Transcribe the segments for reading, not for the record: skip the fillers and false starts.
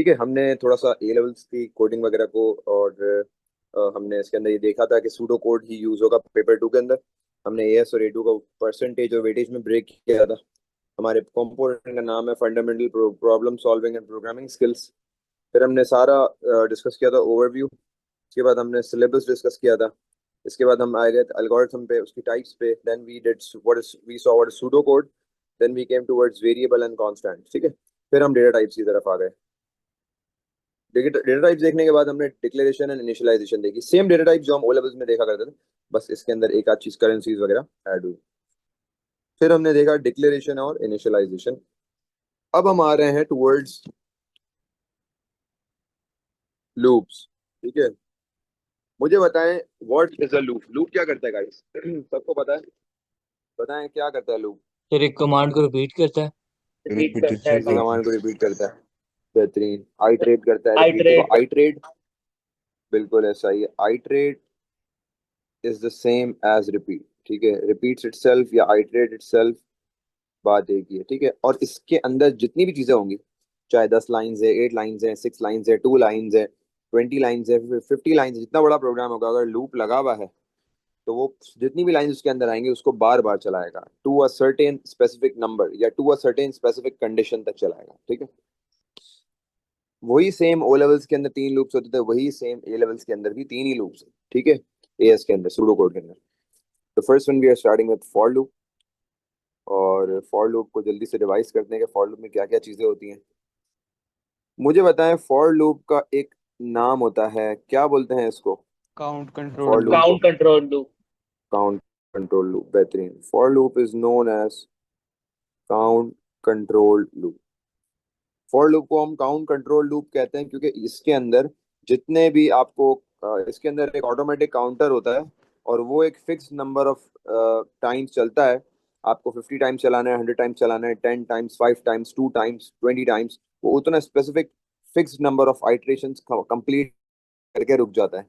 ठीक है, हमने थोड़ा सा ए लेवल्स की कोडिंग वगैरह को और हमने इसके अंदर ये देखा था कि सूडो कोड ही यूज होगा पेपर टू के अंदर। हमने एएस और ए टू का परसेंटेज और वेटेज में ब्रेक किया था। हमारे कंपोनेंट का नाम है fundamental problem solving and programming skills. फिर हमने सारा डिस्कस किया था ओवरव्यू। इसके बाद हमने सिलेबस डिस्कस किया था। इसके बाद हम आए गए एल्गोरिथम पे, उसकी टाइप्स पे। Then we did what is we saw what is pseudo code. Then we came towards variable and constant. ठीक है, फिर हम डेटा टाइप्स की तरफ आ गए। डेटा टाइप्स देखने के बाद हमने डिक्लेरेशन एंड इनिशियलाइजेशन देखी, सेम डेटा टाइप जो हम ओ लेवल्स में देखा करते थे, बस इसके अंदर एक आध चीज करेंसीज वगैरह ऐड हुई। फिर हमने देखा डिक्लेरेशन और इनिशियलाइजेशन। अब हम आ रहे हैं टुवर्ड्स लूप्स। ठीक है, मुझे बताएं what is a loop. Loop क्या करता है गाइस? सबको पता है? बताएं क्या करता है लूप? फिर एक कमांड को रिपीट करता है। रिपीट करता है किसी काम। कमांड को रिपीट करता है। बेहतरीन। आइटरेट करता है, रिपीट देखो आइटरेट। आइटरेट। बिल्कुल ऐसा ही है, iterate is the same as repeat. ठीक है, रिपीट्स इटसेल्फ या आइटरेट इटसेल्फ, बात एक ही है। ठीक है, और इसके अंदर जितनी भी चीजें होंगी, चाहे 10 लाइन्स है, 8 लाइन्स है, 6 लाइन्स है, 2 लाइन्स है, 20 लाइन्स है, 50 लाइन्स है, जितना बड़ा प्रोग्राम होगा अगर लूप लगा हुआ है तो वो जितनी भी लाइन्स उसके अंदर आएंगी उसको बार बार चलाएगा to a certain specific number या to a certain specific condition तक चलाएगा। ठीक है, वही सेम ओ लेवल्स के अंदर 3 लूप्स होते थे, वही सेम ए लेवल्स के अंदर भी 3 ही लूप्स है। ठीक है, एएस के अंदर सूडो कोड के अंदर। तो first one we are starting with for loop. और फॉर लूप को जल्दी से रिवाइज करते हैं कि फॉर लूप में क्या क्या चीजें होती हैं। मुझे बताएं, फॉर लूप का एक नाम होता है, क्या बोलते हैं इसको? Count for control loop loop. को count control loop. Count control loop. बेहतरीन। For loop is known as count control loop. For loop को हम काउंट कंट्रोल लूप कहते हैं क्योंकि इसके अंदर जितने भी आपको इसके अंदर एक ऑटोमेटिक काउंटर होता है और वो एक फिक्स नंबर ऑफ टाइम्स चलता है। आपको 50 टाइम्स चलाना है, 100 टाइम्स चलाना है, 10 टाइम्स, 5 टाइम्स, 2 टाइम्स, 20 टाइम्स, वो उतना specific fix number of iterations complete करके रुक जाता है।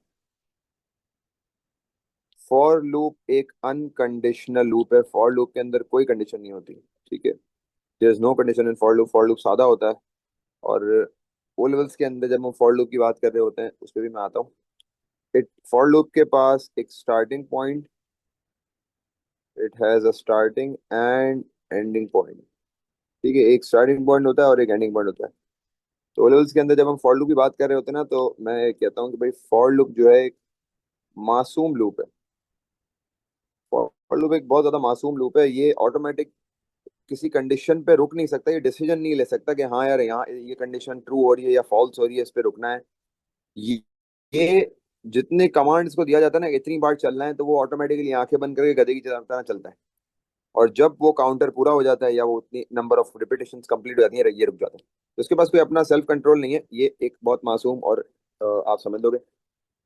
फॉर लूप एक अनकंडीशनल लूप है। फॉर लूप के अंदर कोई कंडीशन नहीं होती। ठीक है, there is no condition in for loop. For loop सादा होता है। और ओ लेवल्स के अंदर जब हम फॉर लूप की बात कर रहे होते हैं उस पर भी मैं आता हूँ। इट फॉर लूप के पास एक starting point, it has a starting and ending point. ठीक है, एक स्टार्टिंग पॉइंट होता है और एक एंडिंग पॉइंट होता है। तो ओ लेवल्स के अंदर जब हम फॉर लूप की बात कर रहे होते हैं ना, तो मैं कहता हूँ कि भाई फॉर लूप जो है एक मासूम लूप है। फॉर लूप एक बहुत ज्यादा मासूम लूप है। ये ऑटोमेटिक किसी कंडीशन पे रुक नहीं सकता, ये डिसीजन नहीं ले सकता कि हाँ यार यहाँ ये कंडीशन ट्रू हो रही है या फॉल्स हो रही है, इस पे रुकना है। ये जितने कमांड्स को दिया जाता है ना, इतनी बार चलना है, तो वो ऑटोमेटिकली आंखें बंद करके गधे की तरह चलता है। और जब वो काउंटर पूरा हो जाता है या वो उतनी नंबर ऑफ रिपीटेशंस कंप्लीट हो जाती है, ये रुक जाता है। तो इसके पास कोई अपना सेल्फ कंट्रोल नहीं है। ये एक बहुत मासूम और आप समझ लोगे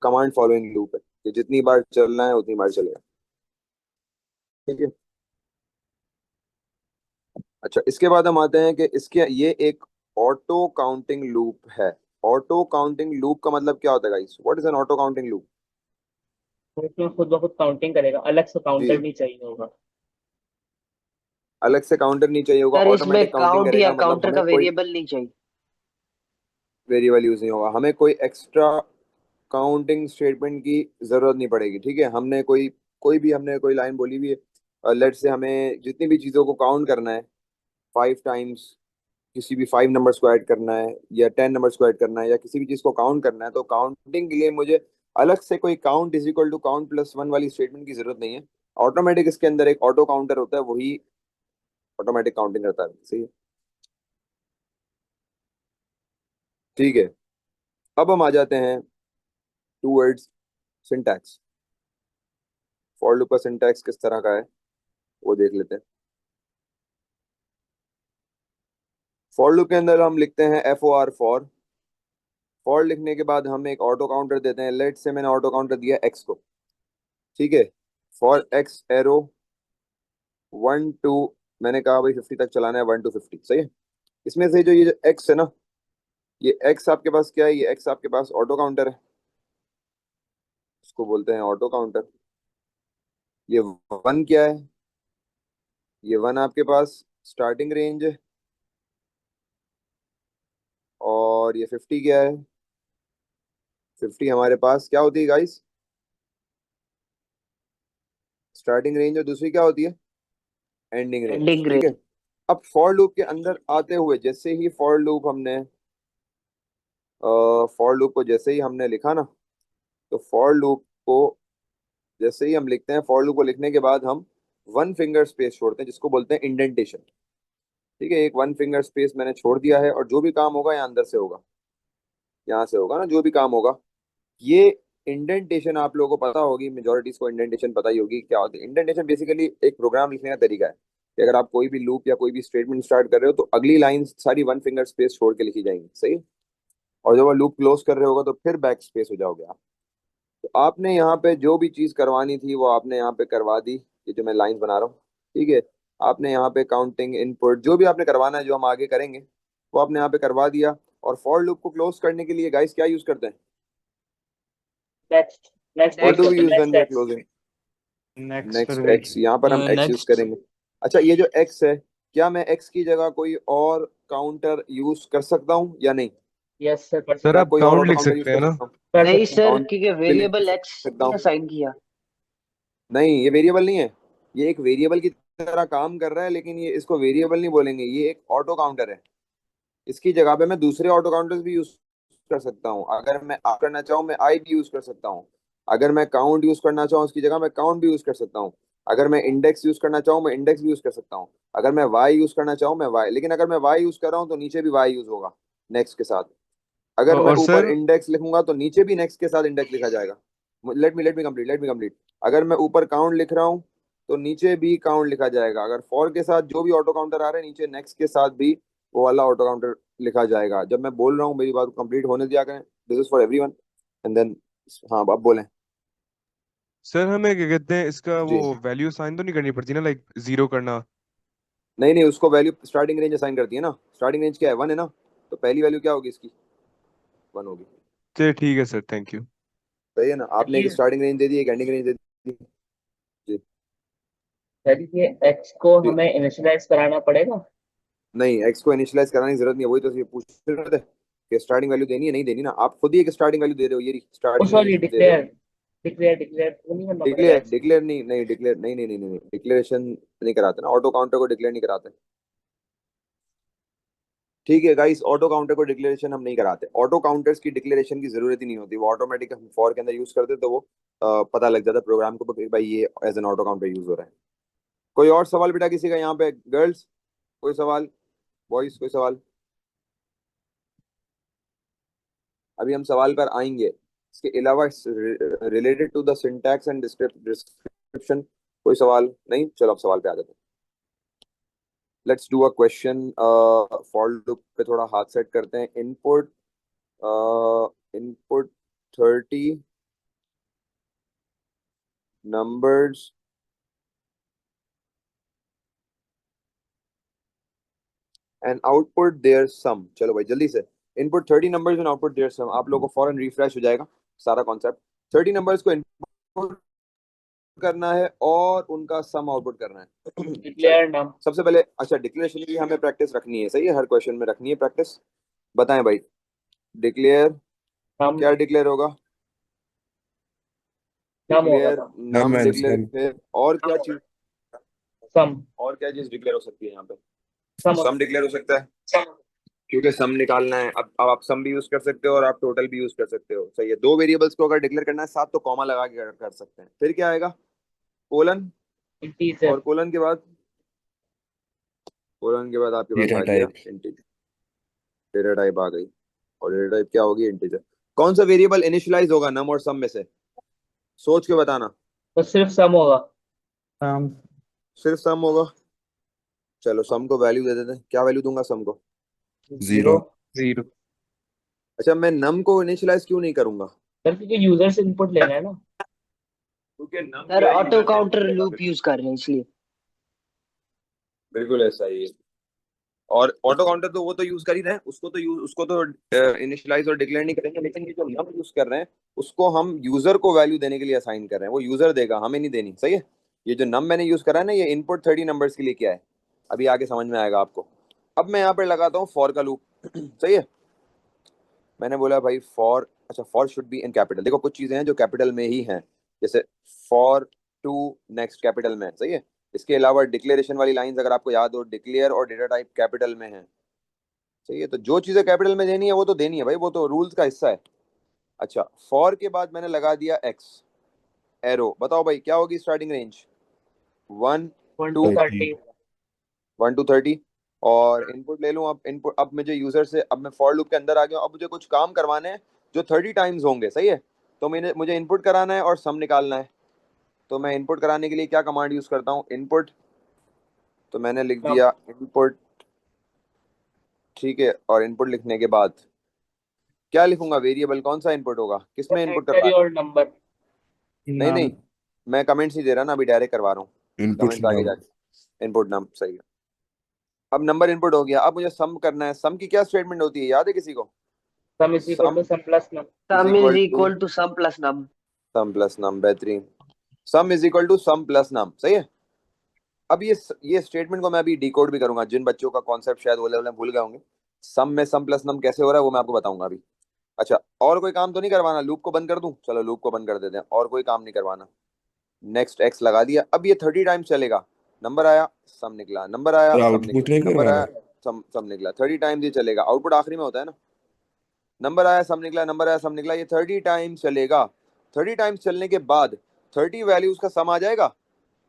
कमांड फॉलोइंग लूप है कि जितनी बार चलना है उतनी बार चलेगा। ठीक है, अच्छा, इसके बाद हम आते हैं कि इसके ये एक ऑटो काउंटिंग लूप है। ऑटो काउंटिंग लूप का मतलब क्या होता है guys? What is an auto counting loop? उसमें खुद ब खुद काउंटिंग करेगा, अलग से काउंटर जी, नहीं चाहिए होगा। अलग से काउंटर नहीं चाहिए होगा, सर इसमें ऑटोमेटिक काउंटिंग काउंट या करेगा। मतलब काउंटर का हमें कोई वेरिएबल नहीं चाहिए। वेरिएबल यूज नहीं होगा, हमें कोई एक्स्ट्रा काउंटिंग स्टेटमेंट की जरूरत नहीं पड़ेगी। ठीक है, हमने कोई भी हमने कोई लाइन बोली हुई है, लेट से हमें जितनी भी चीज़ों को काउंट करना है 5 टाइम्स, किसी भी 5 नंबर्स को ऐड करना है या 10 नंबर्स को ऐड करना है या किसी भी चीज़ को काउंट करना है, तो काउंटिंग के लिए मुझे अलग से कोई count is equal to count plus one वाली स्टेटमेंट की जरूरत नहीं है। ऑटोमेटिक इसके अंदर एक ऑटो काउंटर होता है, वही ऑटोमेटिक काउंटिंग करता है। सही है, ठीक है। अब हम आ जाते हैं टूवर्ड्स सिंटैक्स। फॉर लूप का सिंटैक्स किस तरह का है वो देख लेते हैं। फॉर लूप के अंदर हम लिखते हैं FOR फॉर। फॉर लिखने के बाद हम एक ऑटो काउंटर देते हैं। लेट से मैंने ऑटो काउंटर दिया एक्स को। ठीक है, फॉर एक्स एरो 1 to, मैंने कहा भाई 50 तक चलाना है, 1 to 50। सही है, इसमें से जो ये एक्स है ना, ये एक्स आपके पास क्या है? ये एक्स आपके पास ऑटो काउंटर है, इसको बोलते हैं ऑटो काउंटर। ये वन क्या है? ये वन आपके पास स्टार्टिंग रेंज है। और ये 50 क्या है? 50 हमारे पास क्या होती है गाइस? स्टार्टिंग रेंज, और दूसरी क्या होती है? एंडिंग रेंज, एंडिंग ठीक है। रेंज। अब फॉर लूप के अंदर आते हुए जैसे ही फॉर लूप हमने फॉर लूप को जैसे ही हमने लिखा ना, तो फॉर लूप को जैसे ही हम लिखते हैं, फॉर लूप को लिखने के बाद हम वन फिंगर स्पेस छोड़ते हैं जिसको बोलते हैं इंडेंटेशन। ठीक है, एक वन फिंगर स्पेस मैंने छोड़ दिया है, और जो भी काम होगा यहाँ अंदर से होगा, यहाँ से होगा ना जो भी काम होगा। ये इंडेंटेशन आप लोगों को पता होगी, मेजोरिटीज को इंडेंटेशन पता ही होगी क्या होती है। इंडेंटेशन बेसिकली एक प्रोग्राम लिखने का तरीका है कि अगर आप कोई भी लूप या कोई भी स्टेटमेंट स्टार्ट कर रहे हो तो अगली लाइन सारी वन फिंगर स्पेस छोड़ के लिखी जाएंगी, सही। और जब वो लूप क्लोज कर रहे होगा तो फिर बैक स्पेस हो जाओगे आप। तो आपने यहाँ पे जो भी चीज करवानी थी वो आपने यहाँ पे करवा दी, ये जो मैं लाइन बना रहा हूँ, ठीक है। आपने यहाँ पे काउंटिंग, इनपुट, जो भी आपने करवाना है जो हम आगे करेंगे वो आपने यहाँ पे करवा दिया। और फॉर लूप को क्लोज करने के लिए गाइस क्या यूज करते हैं? Next next what use do we करते हैं, use when next we are X. Closing? Next पर नेक्स्ट भाई। एक्स, यहाँ पर हम एक्स यूज नेक्स्ट। करेंगे। अच्छा, ये जो एक्स है, क्या मैं एक्स की जगह कोई और काउंटर यूज कर सकता हूँ या नहीं? यस सर, कर सर सकते मैं हैं। आप कोई और काउंट ऑटो लिख काउंटर यूज सकते हैं कर ना? सकता हूँ? कर नहीं सकते हैं। सर, काउंट क्योंकि भी लिख वेरिएबल एक्स सकता हूँ। असाइन किया। नहीं, ये वेरिएबल नहीं है, ये एक वेरिएबल की तरह काम कर रहा है, लेकिन ये इसको वेरिएबल नहीं बोलेंगे, ये एक ऑटो काउंटर है। इसकी जगह पे मैं दूसरे ऑटो काउंटर्स भी यूज कर सकता हूँ। अगर मैं आ करना चाहूँ मैं आई भी यूज कर सकता हूँ। अगर मैं काउंट यूज करना चाहूँ उसकी जगह मैं काउंट भी यूज कर सकता हूँ। अगर मैं इंडेक्स यूज करना चाहूँ मैं इंडेक्स भी यूज कर सकता हूँ। अगर मैं वाई यूज करना चाहूँ मैं वाई, लेकिन अगर मैं वाई यूज कर रहा हूँ तो नीचे भी वाई यूज होगा नेक्स्ट के साथ। अगर मैं और ऊपर सर इंडेक्स लिखूंगा तो नीचे भी नेक्स्ट के साथ इंडेक्स लिखा जाएगा। Let me complete. अगर मैं ऊपर काउंट लिख रहा हूँ तो नीचे भी काउंट लिखा जाएगा। अगर फॉर के साथ जो भी ऑटो काउंटर आ रहे हैं नीचे नेक्स्ट के साथ भी वो वाला ऑटो काउंटर लिखा जाएगा। जब मैं बोल रहा हूँ मेरी बात कंप्लीट होने दिया करें, this is for everyone, and then हाँ अब बोलें। सर हमें क्या कहते हैं, इसका वो जी, वैल्यू साइन तो नहीं करनी पड़ती ना, लाइक जीरो करना? नहीं नहीं, उसको वैल्यू स्टार्टिंग रेंज असाइन करती है ना। स्टार्टिंग रेंज क्या है? 1 है ना, तो पहली वैल्यू क्या होगी इसकी? 1 होगी। चलिए ठीक है सर, थैंक यू। सही है ना, आपने एक चलिए स्टार्टिंग रेंज दे दी, एक एंडिंग रेंज दे दी। जी सर, ये एक्स को जी। हमें इनिशियलाइज कराना पड़ेगा। नहीं, एक्स को इनिशियलाइज कराने की जरूरत नहीं है, वही तो ये पूछ रहे थे कि स्टार्टिंग वैल्यू देनी है नहीं देनी ना। आप खुद ही एक स्टार्टिंग वैल्यू दे रहे हो, ये ओ स्टार्टिंग सॉरी, रेंज दे रहे हो। डिक्लेयर डिक्लेयर डिक्लेयर तो नहीं करना पड़ेगा डिक्लेयर एक्स को। डिक्लेयर नहीं, नहीं डिक्लेयर नहीं नहीं नहीं नहीं डिक्लेरेशन नहीं कराते ना, ऑटो काउंटर को डिक्लेयर नहीं कराते। ठीक है गाइस, ऑटो काउंटर को डिक्लेरेशन हम नहीं कराते। ऑटो काउंटर्स की डिक्लेरेशन की जरूरत ही नहीं होती, वो ऑटोमेटिक हम फॉर के अंदर यूज करते तो वो पता लग जाता प्रोग्राम को कि भाई ये as an auto counter use हो रहा है। कोई और सवाल बेटा किसी का यहाँ पे? गर्ल्स कोई सवाल? बॉयज कोई सवाल? अभी हम सवाल पर आएंगे। इसके अलावा related to the syntax and description कोई सवाल नहीं? चलो अब सवाल पे आ जाते हैं। Let's do a question. For loop पे थोड़ा हाथ सेट करते हैं। Input input 30 numbers and output their sum। चलो भाई जल्दी से। Input 30 numbers and output their sum, आप लोगों को फॉरन रिफ्रेश हो जाएगा सारा कॉन्सेप्ट। 30 numbers को इनपुट करना है और उनका सम आउटपुट करना है। चलो डिक्लेयर नाम। सबसे पहले, अच्छा डिक्लेरेशन की हमें प्रैक्टिस रखनी है, सही है, हर क्वेश्चन में रखनी है प्रैक्टिस। बताएं भाई, डिक्लेयर नाम। क्या डिक्लेयर होगा? नाम होगा डिक्लेयर नाम। नाम एंड डिक्लेयर, सम। फिर और क्या चीज? सम। और क्या चीज डिक्लेयर हो सकती है यहाँ पे? सम हो सम डिक्लेयर हो सकता है, क्योंकि सम निकालना है। अब आप सम भी यूज कर सकते हो और आप टोटल भी यूज कर सकते हो, सही है। दो वेरिएबल्स को अगर डिक्लेयर करना है साथ तो कॉमा लगा के कर सकते हैं। फिर क्या आएगा? Colon, integer. और कोलन के बाद आपके पास डेटा आ गया टाइप। इंटीजर। डेटा टाइप आ गई, और डेटा टाइप क्या होगी? इंटीजर। कौन सा वेरिएबल इनिशियलाइज होगा नम और सम में से? सोच के बताना। तो सिर्फ सम होगा। सिर्फ सम होगा। चलो सम को वैल्यू दे देते हैं, क्या वैल्यू दूंगा सम को? जीरो। जीरो। जीरो। अच्छा, मैं नम को इनिशियलाइज क्यों नहीं करूंगा? सर क्योंकि यूजर से इनपुट लेना है ना। क्योंकि नम सर क्या है, ऑटो यूजर से काउंटर इनपुट लेगा। लूप यूज कर रहे हैं इसलिए। बिल्कुल ऐसा ही है। और ऑटो काउंटर तो वो तो यूज कर ही रहे हैं, उसको तो इनिशियलाइज और डिक्लेयर नहीं करेंगे, लेकिन ये जो नम यूज कर रहे हैं उसको हम यूजर को वैल्यू देने के लिए असाइन कर रहे हैं। वो यूजर देगा, हमें नहीं देनी, सही है। ये जो नम मैंने यूज करा है ना, ये इनपुट 30 नंबर्स के लिए किया है। अभी आगे समझ में आएगा आपको। अब मैं यहाँ पर लगाता हूँ फॉर का लूप। सही है। मैंने बोला भाई फॉर, अच्छा for should be in capital. देखो कुछ चीजें हैं जो कैपिटल में ही हैं, जैसे फॉर टू नेक्स्ट कैपिटल में, सही है। इसके अलावा डिक्लेरेशन वाली लाइंस अगर आपको याद हो, डिक्लेयर और डेटा टाइप कैपिटल में है, सही है। तो जो चीजें कैपिटल में देनी है वो तो देनी है भाई, वो तो रूल्स का हिस्सा है। अच्छा, फॉर के बाद मैंने लगा दिया एक्स एरो। बताओ भाई क्या होगी starting range? 1 1 to to 30। 30। 1 to 30। और इनपुट ले लूं, अब इनपुट, अब मुझे यूजर से, अब मैं फॉर लूप के अंदर आ गया हूं, अब मुझे कुछ काम करवाने हैं जो 30 टाइम्स होंगे, सही है। तो मैंने, मुझे इनपुट कराना है और सम निकालना है। तो मैं इनपुट कराने के लिए क्या कमांड यूज करता हूँ? इनपुट। तो मैंने लिख सम दिया इनपुट, ठीक है। और इनपुट लिखने के बाद क्या लिखूंगा? वेरिएबल कौन सा इनपुट होगा, किसमें इनपुट एंटर करवाना योर नंबर। है? नहीं नहीं, नाम। मैं कमेंट्स नहीं दे रहा ना, अभी डायरेक्ट करवा रहा हूँ। इनपुट कमेंट्स आगे नाम। जाके इनपुट नाम, सही है। अब नंबर इनपुट हो गया, अब मुझे सम करना है। सम की क्या स्टेटमेंट होती है, याद है किसी को? Sum is equal sum to sum plus num. Is sum is equal to equal to sum plus num. Sum plus num, बेहतरीन। Sum is equal to sum plus num, सही है। अब ये स्टेटमेंट को मैं अभी डिकोड भी करूंगा, जिन बच्चों का कॉन्सेप्ट शायद वो लेवल में भूल गए होंगे। सम में सम प्लस नम कैसे हो रहा है वो मैं आपको बताऊंगा अभी। अच्छा, और कोई काम तो नहीं करवाना? लूप को बंद कर दूं? चलो लूप को बंद कर देते हैं, और कोई काम नहीं करवाना। नेक्स्ट एक्स लगा दिया, अब ये 30 टाइम्स चलेगा। नंबर आया, सम निकला, नंबर आया, सर सम आउटपुट नहीं निकला, नंबर करवाना? आया, सम निकला। 30 टाइम्स ये चलेगा, आउटपुट आखिरी में होता है ना। नंबर आया, सम निकला, नंबर आया, सम निकला, ये 30 टाइम्स चलेगा। 30 टाइम्स चलने के बाद 30 वैल्यूज का सम आ जाएगा।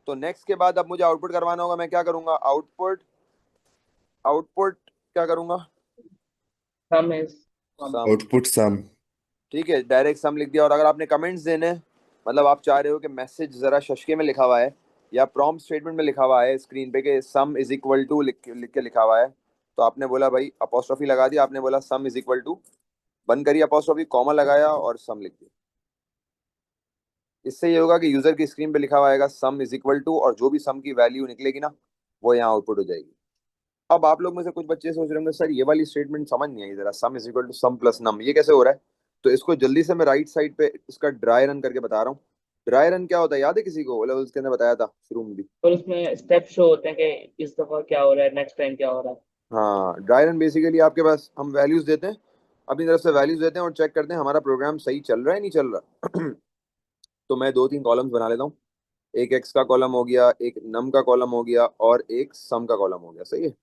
तो नेक्स्ट के बाद अब मुझे आउटपुट करवाना होगा। मैं क्या करूंगा? आउटपुट, आउटपुट क्या करूंगा? Sum is sum. Sum, output sum. ठीक है, डायरेक्ट सम लिख दिया। और अगर आपने कमेंट्स देने हैं, मतलब आप चाह रहे हो कि मैसेज जरा शशके में लिखा हुआ है या प्रॉम्प्ट स्टेटमेंट में लिखा हुआ है स्क्रीन पे कि सम इज इक्वल टू लिख के लिखा हुआ है, तो आपने बोला भाई अपोस्ट्रोफी लगा दिया, आपने बोला सम इज इक्वल टू, बंद करिए अपोस्ट्रोफी, कॉमा लगाया और सम लिख दिया। इससे ये होगा कि यूजर की स्क्रीन पे लिखा हुआ आएगा सम इज इक्वल टू, और जो भी सम की वैल्यू निकलेगी ना वो यहाँ आउटपुट हो जाएगी। अब आप लोग में से कुछ बच्चे सोच रहे होंगे सर ये वाली स्टेटमेंट समझ नहीं आई जरा, sum is equal to sum plus num ये कैसे हो रहा है? तो इसको जल्दी से मैं राइट साइड पे इसका ड्राई रन करके बता रहा हूँ। ड्राई रन क्या होता है, याद है किसी को? लेवल्स के अंदर बताया था शुरू में भी। और उसमें स्टेप शो होते हैं कि इस दफा क्या हो रहा है, नेक्स्ट टाइम क्या हो रहा है। हाँ, ड्राई रन बेसिकली आपके पास हम वैल्यूज देते हैं, अपनी तरफ से वैल्यूज देते हैं और चेक करते हैं हमारा प्रोग्राम सही चल रहा है नहीं चल रहा। तो मैं 2-3 कॉलम्स बना लेता हूँ। एक एक्स का कॉलम हो गया, एक नम का कॉलम हो गया और एक सम का कॉलम हो गया, सही है।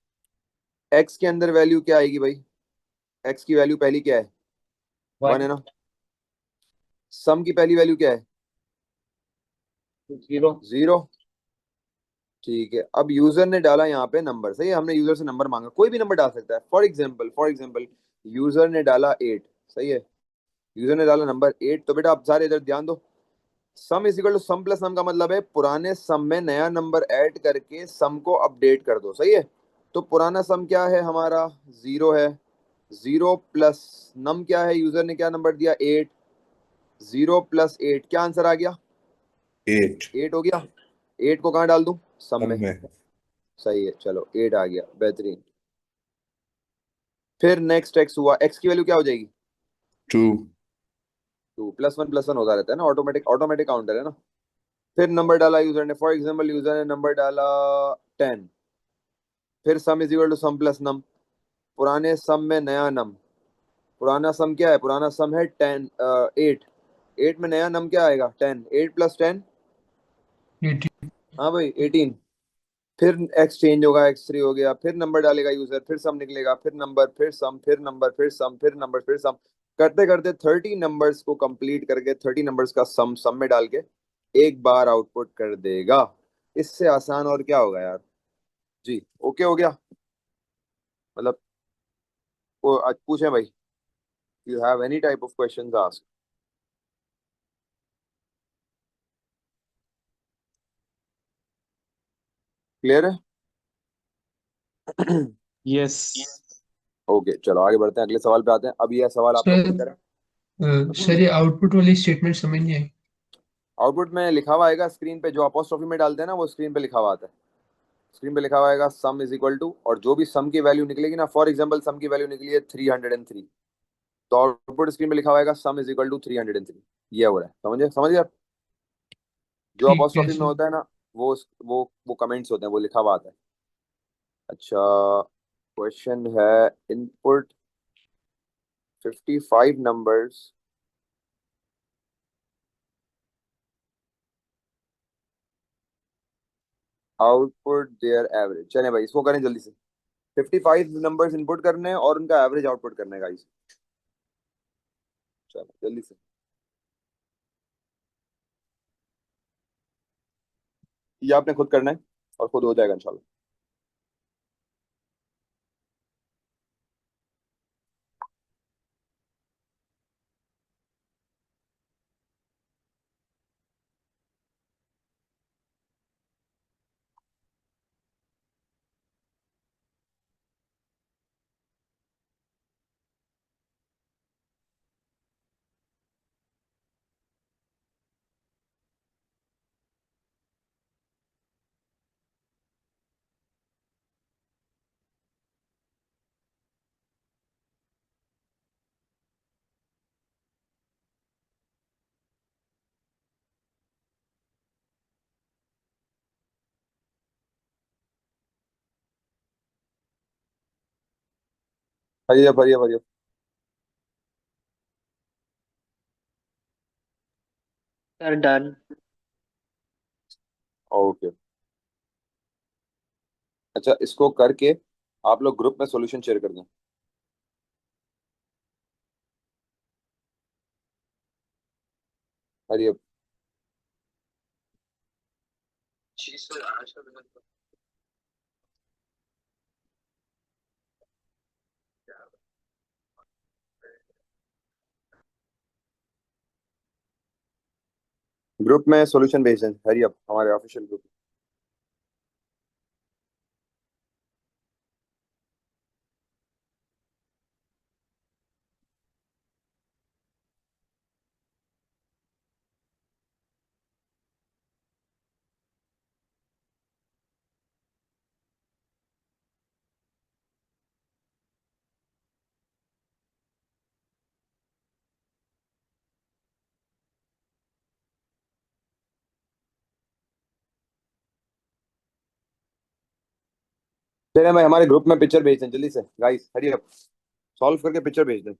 एक्स के अंदर वैल्यू क्या आएगी भाई? एक्स की वैल्यू पहली क्या है? 1 है 1, ना। सम की पहली वैल्यू क्या है? 0। 0। ठीक है, अब यूजर ने डाला यहाँ पे नंबर, सही है। हमने यूजर से नंबर मांगा, कोई भी नंबर डाल सकता है। फॉर एग्जाम्पल यूजर ने डाला 8, सही है। यूजर ने डाला नंबर 8। तो बेटा आप सारे इधर ध्यान दो, sum is equal to sum plus sum का मतलब है पुराने सम में नया नंबर ऐड करके सम को अपडेट कर दो, सही है। तो पुराना सम क्या है हमारा? 0 है। 0 प्लस नम क्या है? यूजर ने क्या नंबर दिया? 8। 0 प्लस 8 क्या आंसर आ गया? 8। 8 हो गया। 8 को कहाँ डाल दूं? सम सम में। में। सही है, चलो 8 आ गया, बेहतरीन। फिर नेक्स्ट एक्स हुआ, एक्स की वैल्यू क्या हो जाएगी? 2। 2 प्लस 1 होता रहता है ना, ऑटोमेटिक ऑटोमेटिक काउंटर है ना। फिर नंबर डाला यूजर ने, फॉर एग्जाम्पल यूजर ने नंबर डाला 10। फिर sum is equal to sum plus num, पुराने सम में नया नम। पुराना सम क्या है? पुराना सम है 10, 8। 8 में नया नम क्या आएगा? 10। 8 प्लस 10, 18। हाँ भाई 18। फिर एक्स चेंज होगा, x3 हो गया। फिर नंबर डालेगा यूजर, फिर सम निकलेगा, फिर नंबर, फिर सम, फिर नंबर, फिर सम, फिर नंबर, फिर सम, करते करते 30 नंबर्स को कंप्लीट करके 30 नंबर्स का सम सम में डाल के एक बार आउटपुट कर देगा। इससे आसान और क्या होगा यार? जी ओके हो गया। मतलब वो आज पूछे भाई, you have any type of questions ask? Clear है? यस ओके चलो आगे बढ़ते हैं, अगले सवाल पे आते हैं। अब यह सवाल आपका सर खुद का सर ये आउटपुट वाली स्टेटमेंट समझ नहीं आई। आउटपुट में लिखा हुआ आएगा स्क्रीन पे, जो अपोस्ट्रोफी में डालते हैं ना वो स्क्रीन पे लिखा हुआ आता है। स्क्रीन पे लिखा हुआ आएगा सम इज इक्वल टू, और जो भी सम की वैल्यू निकलेगी ना, फॉर एग्जांपल सम की वैल्यू निकली है 303, तो आउटपुट स्क्रीन पे लिखा हुआ आएगा सम इज इक्वल टू 303। ये हो रहा है, समझे? समझ गया? जो ठीक है अपोस्ट्रोफी में सर। होता है ना वो कमेंट्स होते हैं, वो लिखा हुआ आता है। अच्छा, क्वेश्चन है input 55 numbers output their average. चले भाई इसको करें जल्दी से। 55 नंबर्स इनपुट करने हैं और उनका एवरेज आउटपुट करने का गाइस। चलो जल्दी से। ये आपने खुद करना है और खुद हो जाएगा इंशाल्लाह। Hurry up hurry up hurry up. Sir done. Okay. अच्छा इसको करके आप लोग ग्रुप में सॉल्यूशन शेयर कर दें। Hurry up. ग्रुप में सॉल्यूशन भेज दें हरी अप हमारे ऑफिशियल ग्रुप। चले भाई हमारे ग्रुप में पिक्चर भेज दें जल्दी से गाइस। हरी अप सॉल्व करके पिक्चर भेज दें।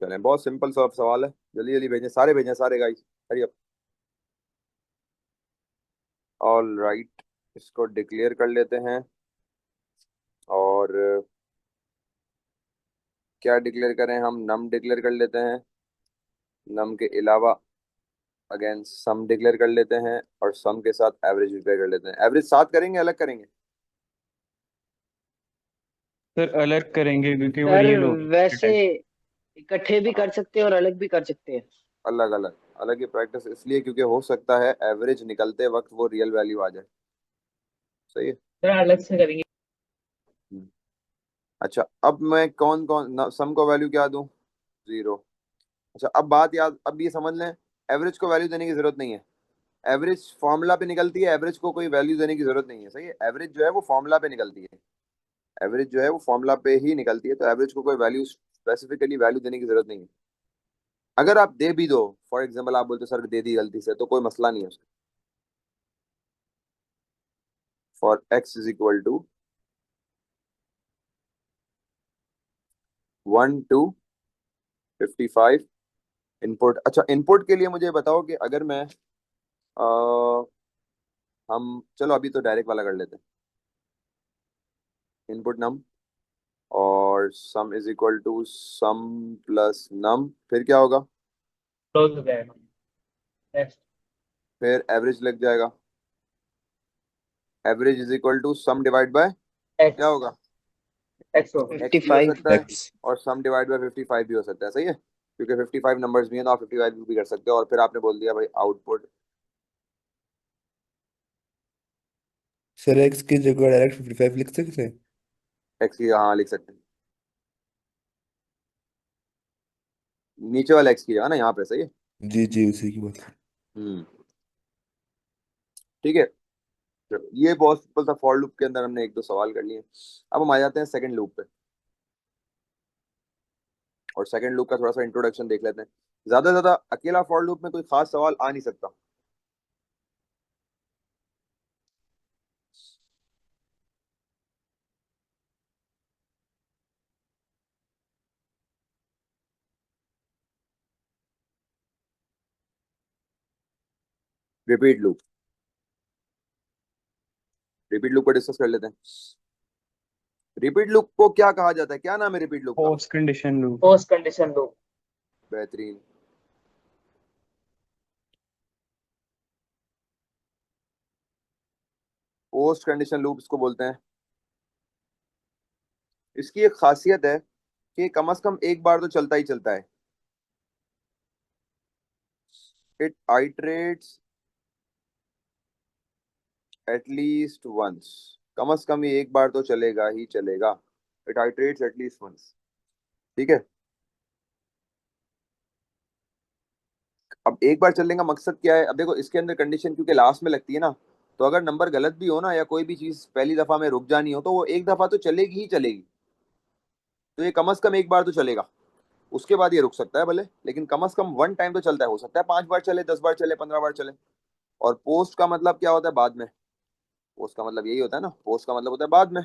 चलें बहुत सिंपल सा सवाल है। जल्दी जल्दी भेजें सारे भेजें सारे guys. Hurry up. All right इसको डिक्लेयर कर लेते हैं। और क्या डिक्लेयर करें हम नम डिक्लेयर कर लेते हैं। नम के अलावा अगेन सम डिक्लेयर कर लेते हैं और सम के साथ एवरेज डिक्लेयर कर लेते हैं। एवरेज साथ करेंगे अलग करेंगे। सर अलग करेंगे क्योंकि वो सर रियल हो वैसे टाइप। इकट्ठे भी कर सकते हैं और अलग भी कर सकते हैं। अलग अलग अलग ही प्रैक्टिस इसलिए क्योंकि हो सकता है एवरेज निकलते वक्त वो रियल वैल्यू आ जाए। सही है। सर अलग से करेंगे। हम्म। अच्छा अब मैं कौन कौन सम को वैल्यू क्या दूं। 0। अच्छा अब बात याद अब ये समझ लें एवरेज को वैल्यू देने की जरूरत नहीं है। एवरेज फॉर्मूला पे निकलती है। एवरेज को कोई वैल्यू देने की जरूरत नहीं है। सही है। एवरेज जो है वो फॉर्मूला पे निकलती है। एवरेज जो है वो फॉर्मूला पे ही निकलती है तो एवरेज को कोई वैल्यू स्पेसिफिकली वैल्यू देने की जरूरत नहीं है। अगर आप दे भी दो फॉर एग्जाम्पल आप बोलते हो सर दे दी गलती से तो कोई मसला नहीं है उसका। For X is equal to 1 to 55 input. अच्छा इनपुट के लिए मुझे बताओ कि अगर मैं हम चलो अभी तो डायरेक्ट वाला कर लेते हैं। इनपुट नम और sum is equal to sum plus num फिर क्या होगा। क्लोज हो जाएगा। नेक्स्ट। फिर एवरेज लग जाएगा। Average is equal to sum divide by क्या एक्स। होगा। एक्स हो एक्स भी हो 55। सकता है X. और सम डिवाइड बाय 55 भी हो सकता है। सही है क्योंकि 55 नंबर्स भी हैं तो आप 55 भी कर सकते हो। और फिर आपने बोल दिया भाई आउटपुट सर X की जगह डायरेक्ट 55 लिख सकते हैं। एक्स की हाँ लिख सकते हैं। नीचे वाला एक्स की जगह ना यहाँ पे। सही है। जी जी उसी की बात। हम्म। ठीक है। चलो ये बहुत सिंपल था। फॉर लूप के अंदर हमने एक दो सवाल कर लिए। अब हम आ जाते हैं सेकंड लूप पे और सेकंड लूप का थोड़ा सा इंट्रोडक्शन देख लेते हैं। ज्यादा से ज्यादा अकेला फॉर लूप में कोई खास सवाल आ नहीं सकता। रिपीट लूप, रिपीट लूप को डिस्कस कर लेते हैं। रिपीट लूप को क्या कहा जाता है, क्या नाम है रिपीट लूप का? Post condition loop. Post condition loop. बेहतरीन। पोस्ट कंडीशन लूप इसको बोलते हैं। इसकी एक खासियत है कि कम से कम एक बार तो चलता ही चलता है। इट आइटरेट्स एटलीस्ट वंस, कम से कम ये एक बार तो चलेगा ही चलेगा। इट आइटरेट्स एटलीस्ट वंस, ठीक है। अब एक बार चलने का मकसद क्या है? अब देखो इसके अंदर कंडीशन क्योंकि लास्ट में लगती है ना, तो अगर नंबर गलत भी हो ना या कोई भी चीज पहली दफा में रुक जानी हो तो वो एक दफा तो चलेगी ही चलेगी। तो ये कम से कम एक बार तो चलेगा, उसके बाद ये रुक सकता है भले, लेकिन कम से कम वन टाइम तो चलता है। हो सकता है 5 बार चले, 10 बार चले, 15 बार चले। और पोस्ट का मतलब क्या होता है? बाद में। पोस्ट का मतलब यही होता है ना, पोस्ट का मतलब होता है बाद में।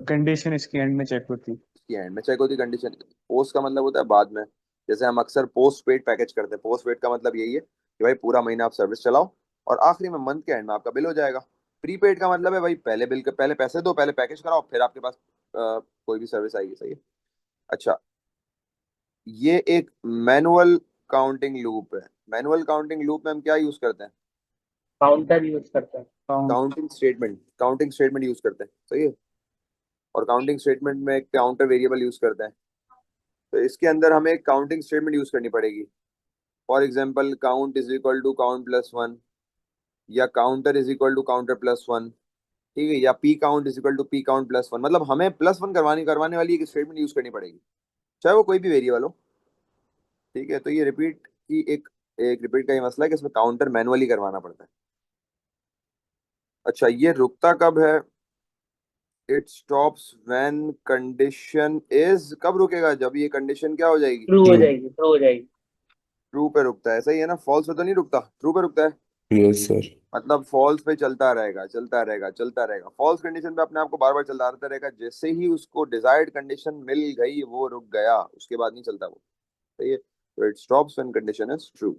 कंडीशन इसकी एंड में चेक होती है। इसकी एंड में चेक होती कंडीशन। पोस्ट का मतलब होता है बाद में। जैसे हम अक्सर पोस्ट पेड पैकेज करते हैं, पोस्ट पेड का मतलब यही है कि भाई पूरा महीना आप सर्विस चलाओ और आखिरी में मंथ के एंड में आपका बिल हो जाएगा। प्रीपेड का मतलब है भाई पहले बिल के पहले पैसे दो, पहले पैकेज कराओ, फिर आपके पास कोई भी सर्विस आएगी। सही है। अच्छा, ये एक मैनुअल काउंटिंग लूप है। मैनुअल काउंटिंग लूप में हम क्या यूज करते हैं? काउंटर यूज करते हैं। Count. Counting statement, counting statement use करते हैं। सही है। और काउंटिंग स्टेटमेंट में काउंटर वेरिएबल यूज करते हैं। तो इसके अंदर हमें एक काउंटिंग स्टेटमेंट यूज करनी पड़ेगी। For example count is equal to count plus one, या counter is equal to counter plus one, ठीक है, या P count is equal to P count plus one. मतलब हमें प्लस वन करवाने करवाने वाली एक स्टेटमेंट यूज करनी पड़ेगी, चाहे वो कोई भी वेरिएबल हो। ठीक है। तो ये रिपीट की एक एक रिपीट का ये मसला है कि इसमें काउंटर मैनुअली करवाना पड़ता है। अच्छा, ये रुकता कब है? It stops when condition is, कब रुकेगा? जब ये कंडीशन क्या हो जाएगी? ट्रू हो True. जाएगी, ट्रू हो जाएगी। ट्रू पे रुकता है। सही है ना? फॉल्स पे तो नहीं रुकता, ट्रू पे रुकता है। Yes, sir. मतलब फॉल्स पे चलता रहेगा, चलता रहेगा, चलता रहेगा। फॉल्स कंडीशन पे अपने आप को बार बार चलता रहेगा। जैसे ही उसको डिजायर्ड कंडीशन मिल गई वो रुक गया, उसके बाद नहीं चलता वो। सही है। तो it stops when condition is true.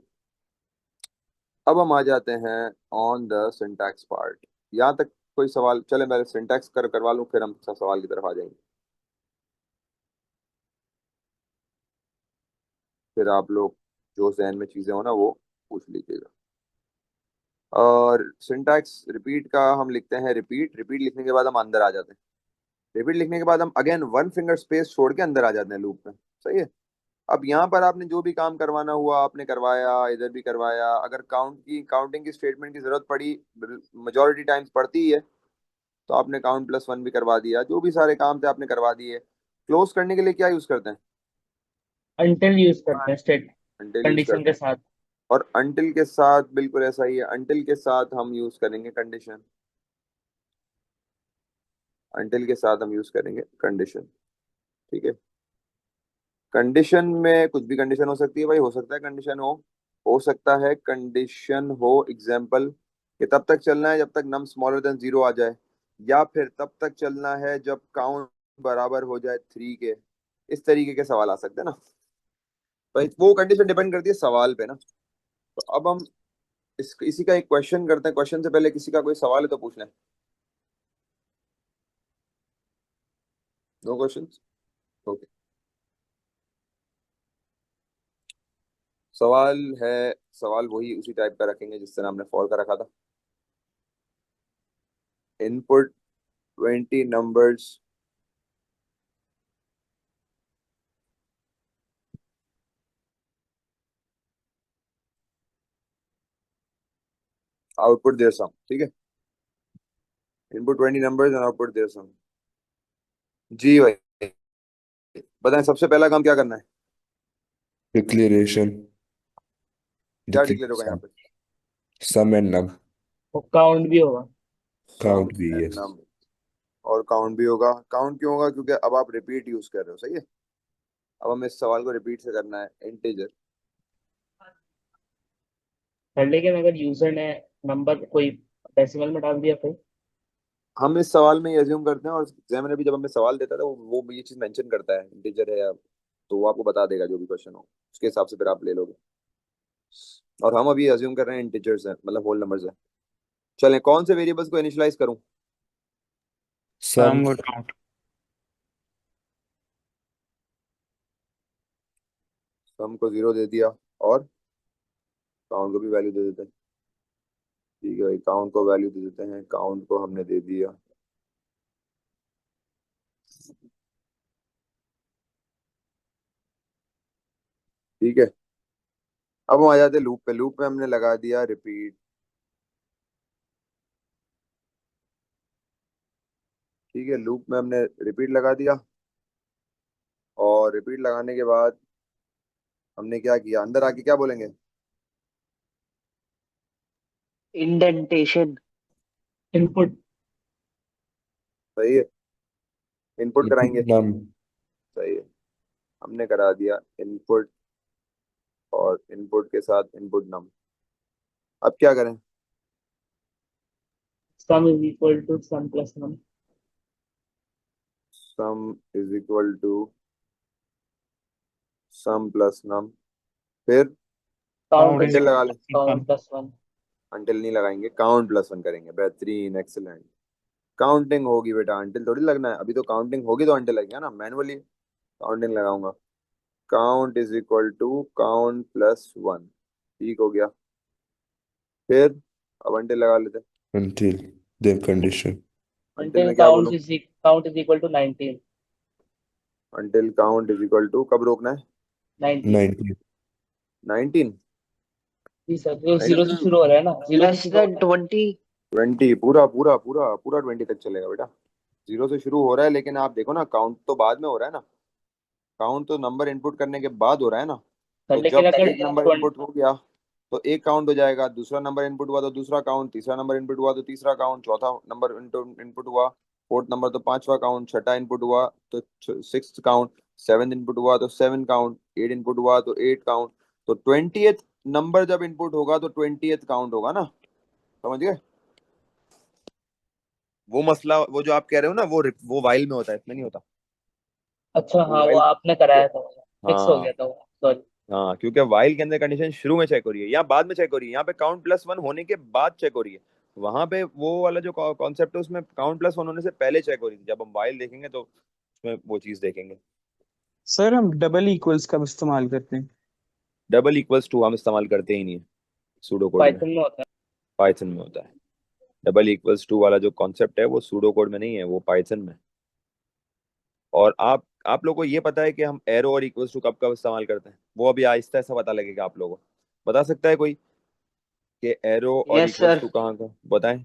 अब हम आ जाते हैं ऑन द सिंटैक्स पार्ट। यहाँ तक कोई सवाल? चले मैं सिंटैक्स करवा लूँ, फिर हम सवाल की तरफ आ जाएंगे। फिर आप लोग जो जहन में चीजें हो ना वो पूछ लीजिएगा। और सिंटैक्स रिपीट का हम लिखते हैं रिपीट। रिपीट लिखने के बाद हम अंदर आ जाते हैं। रिपीट लिखने के बाद हम अगेन वन फिंगर स्पेस छोड़ के अंदर आ जाते हैं लूप में। सही है। अब यहाँ पर आपने जो भी काम करवाना हुआ आपने करवाया, इधर भी करवाया। अगर काउंटिंग की स्टेटमेंट की जरूरत पड़ी, मेजोरिटी टाइम्स पड़ती ही है, तो आपने काउंट प्लस वन भी करवा दिया। जो भी सारे काम थे आपने करवा दिए। क्लोज करने के लिए क्या यूज करते हैं? अंटिल यूज करते हैं स्टेट अंटिल यूज कंडीशन करते के हैं। साथ। और अंटिल के साथ बिल्कुल ऐसा ही है, अंटिल के साथ हम यूज करेंगे कंडीशन। अंटिल के साथ हम यूज करेंगे कंडीशन। ठीक है। कंडीशन में कुछ भी कंडीशन हो सकती है भाई। हो सकता है कंडीशन हो सकता है कंडीशन हो एग्जाम्पल कि तब तक चलना है जब तक नम स्मॉलर देन जीरो आ जाए, या फिर तब तक चलना है जब काउंट बराबर हो जाए 3 के। इस तरीके के सवाल आ सकते हैं ना। तो वो कंडीशन डिपेंड करती है सवाल पे ना। तो अब हम इसी का एक क्वेश्चन करते हैं। क्वेश्चन से पहले किसी का कोई सवाल है तो पूछ लें। No question? ओके। सवाल है, सवाल वही उसी टाइप का रखेंगे जिस तरह हमने फॉल का रखा था। Input 20 numbers, output their sum. ठीक है। Input 20 numbers and output their sum. जी भाई, बताएं सबसे पहला काम क्या करना है? Declaration. क्या Declare डिक्लेयर होगा यहाँ sum. पे? Sum and num. वो काउंट भी होगा। सम Count भी, एंड yes. नम। और काउंट भी होगा। काउंट क्यों होगा? क्योंकि अब आप रिपीट यूज कर रहे हो। सही है। अब हमें इस सवाल को रिपीट से करना है। इंटीजर। पर लेकिन अगर यूजर ने नंबर कोई डेसिमल में डाल दिया फिर। हम इस सवाल में ये अज्यूम करते हैं, और एग्जामिनर भी जब हमें सवाल देता है तो वो ये चीज मेंशन करता है इंटीजर है या, तो वो आपको बता देगा जो भी क्वेश्चन हो, उसके हिसाब से फिर आप ले लोगे। और हम अभी अज्यूम कर रहे हैं इंटीजर्स है, मतलब होल नंबर्स है। चलें, कौन से वेरिएबल्स को इनिशियलाइज करूं? सम सम और काउंट। सम को 0 दे दिया और काउंट को भी वैल्यू दे देते हैं। ठीक है भाई, काउंट को वैल्यू दे देते हैं, काउंट को हमने दे दिया। ठीक है, अब हम आ जाते हैं लूप पे। लूप में हमने लगा दिया रिपीट। ठीक है, लूप में हमने रिपीट लगा दिया, और रिपीट लगाने के बाद हमने क्या किया, अंदर आके क्या बोलेंगे? इंडेंटेशन। इनपुट। सही है, इनपुट कराएंगे। नम सही है, हमने करा दिया इनपुट, और इनपुट के साथ इनपुट नम। अब क्या करें? Sum is equal to sum plus num. Sum is equal to sum plus num, फिर काउंट काउंट इज अंटिल लगा लें। Count plus one. अंटिल नहीं लगाएंगे, काउंट प्लस वन करेंगे। बेहतरीन, एक्सीलेंट। काउंटिंग होगी बेटा, अंटिल थोड़ी लगना है। अभी तो काउंटिंग होगी तो अंटिल लगेगा ना, मैनुअली काउंटिंग लगाऊंगा। Count is equal to count plus one. ठीक हो गया, फिर अब अंटिल लगा लेते हैं। until the condition. Until until में क्या बोलूं? count is equal to 19। Until count is equal to, कब रोकना है? 19। 90 19। जी सर, जो जीरो से शुरू हो रहा है ना, जीरो से लेस शुरू हो देन रहा है। 20। 20, पूरा पूरा पूरा पूरा 20 तक चलेगा बेटा। 0 से शुरू हो रहा है, लेकिन आप देखो ना, काउंट तो बाद में हो रहा है ना। काउंट तो नंबर इनपुट करने के बाद हो रहा है ना। सर तो लेकिन जब अगर एक नंबर इनपुट हो गया तो एक काउंट हो जाएगा, दूसरा नंबर इनपुट हुआ तो दूसरा काउंट, तीसरा नंबर इनपुट हुआ तो तीसरा काउंट, चौथा नंबर इनपुट हुआ, फोर्थ नंबर तो पांचवा काउंट, छठा इनपुट हुआ तो सिक्स काउंट, सेवन इनपुट हुआ तो सेवन काउंट, एट इनपुट हुआ तो एट काउंट। तो 20th नंबर जब इनपुट होगा तो 20th काउंट होगा ना। समझ गए? वो मसला, वो जो आप कह रहे हो ना, वो वाइल में होता है, इसमें नहीं होता। अच्छा, वो हाँ वो वाइल, आपने कराया था, फिक्स हो हाँ गया था वो, सॉरी। हाँ, क्योंकि वाइल के अंदर कंडीशन शुरू में चेक हो रही है या बाद में चेक हो रही है? यहाँ पे काउंट प्लस वन होने के बाद चेक हो रही है। वहां पे वो वाला जो कॉन्सेप्ट है उसमें काउंट प्लस वन होने से पहले चेक हो रही थी। जब हम वाइल देखेंगे तो उसमें वो चीज देखेंगे। सर हम डबल इक्वल्स कब इस्तेमाल करते हैं? डबल इक्वल्स टू हम इस्तेमाल करते ही नहीं है सूडो कोड में। पाइथन में होता है। पाइथन में होता है। डबल इक्वल्स टू वाला जो कॉन्सेप्ट है वो सूडो कोड में नहीं है, वो पाइथन में। और आप लोगों को ये पता है कि हम एरो और इक्वल्स टू कब कब इस्तेमाल करते हैं? वो अभी आहिस्ता ऐसा पता लगेगा आप लोगों को। बता सकता है कोई कि एरो और यस इक्वल्स सर। टू कहाँ का? बताएं।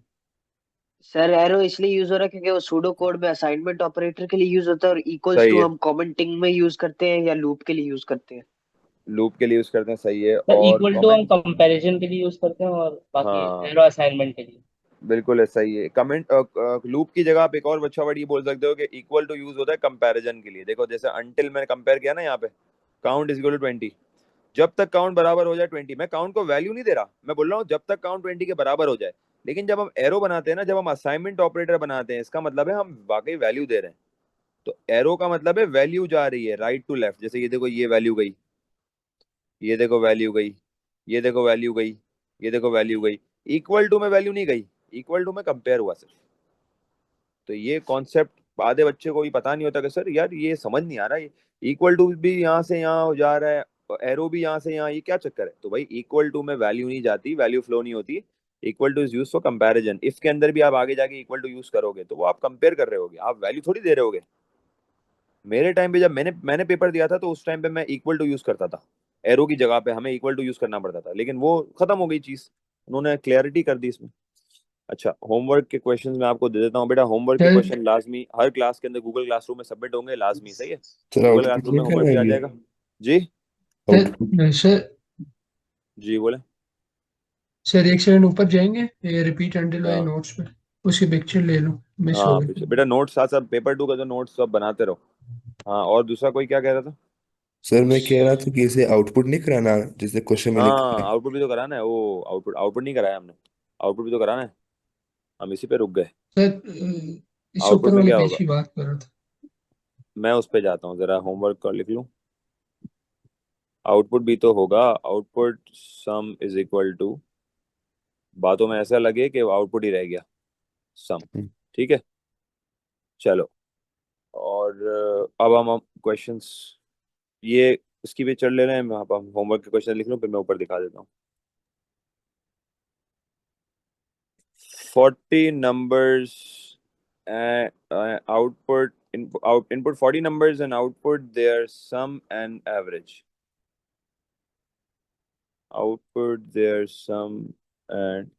सर एरो इसलिए यूज हो रहा है क्योंकि वो सूडो कोड में असाइनमेंट ऑपरेटर के लिए यूज होता है, और इक्वल्स सही टू है, हम कमेंटिंग में यूज करते हैं या लूप के लिए यूज करते हैं। लूप के लिए यूज करते हैं, सही है। सर और इक्वल टू हम कमेंट, कंपैरिजन के लिए यूज करते हैं, और बाकी हाँ एरो असाइनमेंट के लिए। बिल्कुल है, सही है। कमेंट, लूप की जगह आप एक और अच्छा वर्ड ये बोल सकते हो कि इक्वल टू यूज होता है कंपैरिजन के लिए। देखो जैसे अंटिल मैंने कंपेयर किया ना, यहाँ पे काउंट इज इक्वल टू 20। जब तक काउंट बराबर हो जाए 20, मैं काउंट को वैल्यू नहीं दे रहा, मैं बोल रहा हूँ जब तक काउंट 20 के बराबर हो जाए। लेकिन जब हम एरो बनाते हैं ना, जब हम असाइनमेंट ऑपरेटर बनाते हैं, इसका मतलब है हम वाकई वैल्यू दे रहे हैं। तो एरो का मतलब है वैल्यू जा रही है राइट टू लेफ्ट। जैसे ये देखो, ये वैल्यू गई, ये देखो वैल्यू गई, ये देखो वैल्यू गई, ये देखो वैल्यू गई। इक्वल टू में वैल्यू नहीं गई, इक्वल टू में कंपेयर हुआ सिर्फ। तो ये कॉन्सेप्ट आधे बच्चे को भी पता नहीं होता कि सर यार ये समझ नहीं आ रहा, ये इक्वल टू भी यहाँ से यहाँ हो जा रहा है, एरो भी यहाँ से यहाँ, ये क्या चक्कर है? तो भाई इक्वल टू में वैल्यू नहीं जाती, वैल्यू फ्लो नहीं होती। Equal two is use for comparison. If के अंदर भी आप आगे जाके इक्वल टू यूज करोगे तो वो आप कंपेयर कर रहे होगे, आप वैल्यू थोड़ी दे रहे होगे। मेरे टाइम पे जब मैंने पेपर दिया था तो उस टाइम पे मैं इक्वल टू यूज करता था। एरो की जगह पे हमें इक्वल टू यूज करना पड़ता था, लेकिन वो खत्म हो गई चीज, उन्होंने क्लैरिटी कर दी इसमें। अच्छा, होमवर्क के क्वेश्चंस मैं आपको दे देता हूँ बेटा। होमवर्क के सर क्वेश्चन लाजमी हर क्लास के अंदर गूगल क्लासरूम में सबमिट होंगे, लाजमी। सही है, सर गूगल आउटपुट क्लासरूम में नहीं होमवर्क भी आ करवाएंगे? जाएगा। जी आउटपुट सर सर जी बोले। सर एक सेकंड ऊपर जाएंगे, ये रिपीट अंटिल वाले हाँ नोट्स पे उसकी पिक्चर ले लो, मिस हो हाँ, गई। बेटा नोट्स साथ साथ पेपर टू का जो नोट्स सब बनाते रहो। हाँ, और दूसरा कोई क्या कह रहा था? सर मैं कह रहा था कि इसे आउटपुट नहीं कराना जैसे क्वेश्चन में लिखा हाँ, है। आउटपुट भी तो कराना है। वो आउटपुट आउटपुट नहीं कराया हमने, आउटपुट भी तो कराना है। हम इसी पे रुक गए। सर इससे आउटपुट ऊपर में वाले क्या पेज होगा? की बात कर रहा था। मैं उस पे जाता हूँ, जरा होमवर्क कर लिख लूँ। आउटपुट भी तो होगा, output sum is equal to, बातों में ऐसा लगे कि आउटपुट ही रह गया, सम। हम्म। ठीक है, चलो। और अब हम क्वेश्चंस ये इसकी भी चढ़ ले रहे हैं, मैं अब हम होमवर्क के क्वेश्चन लिख लूँ, फिर मैं ऊपर दिखा देता हूँ। 40 numbers and input 40 numbers and output their sum and average. Output their sum and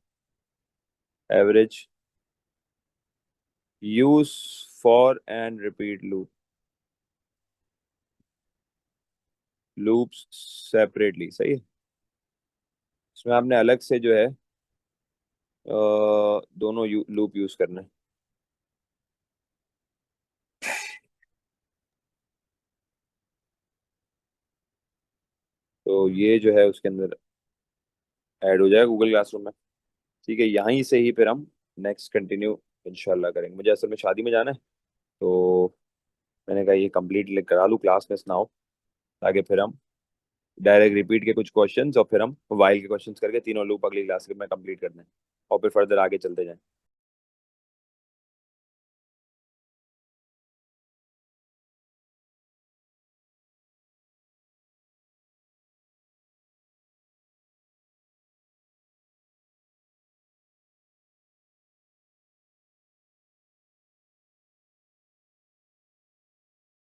average. Use for and repeat loops separately. सही है। इसमें आपने अलग से जो है दोनों लूप यूज करना है। तो ये जो है उसके अंदर ऐड हो जाएगा गूगल क्लासरूम में। ठीक है, यहीं से ही फिर हम नेक्स्ट कंटिन्यू इंशाल्लाह करेंगे। मुझे असल में शादी में जाना है, तो मैंने कहा ये कंप्लीट करा लूँ क्लास में ना हो, ताकि फिर हम डायरेक्ट रिपीट के कुछ क्वेश्चंस और फिर हम वाइल के क्वेश्चंस करके तीनों लूप अगली क्लास में कंप्लीट कर दें और फिर फर्दर आगे चलते जाएं।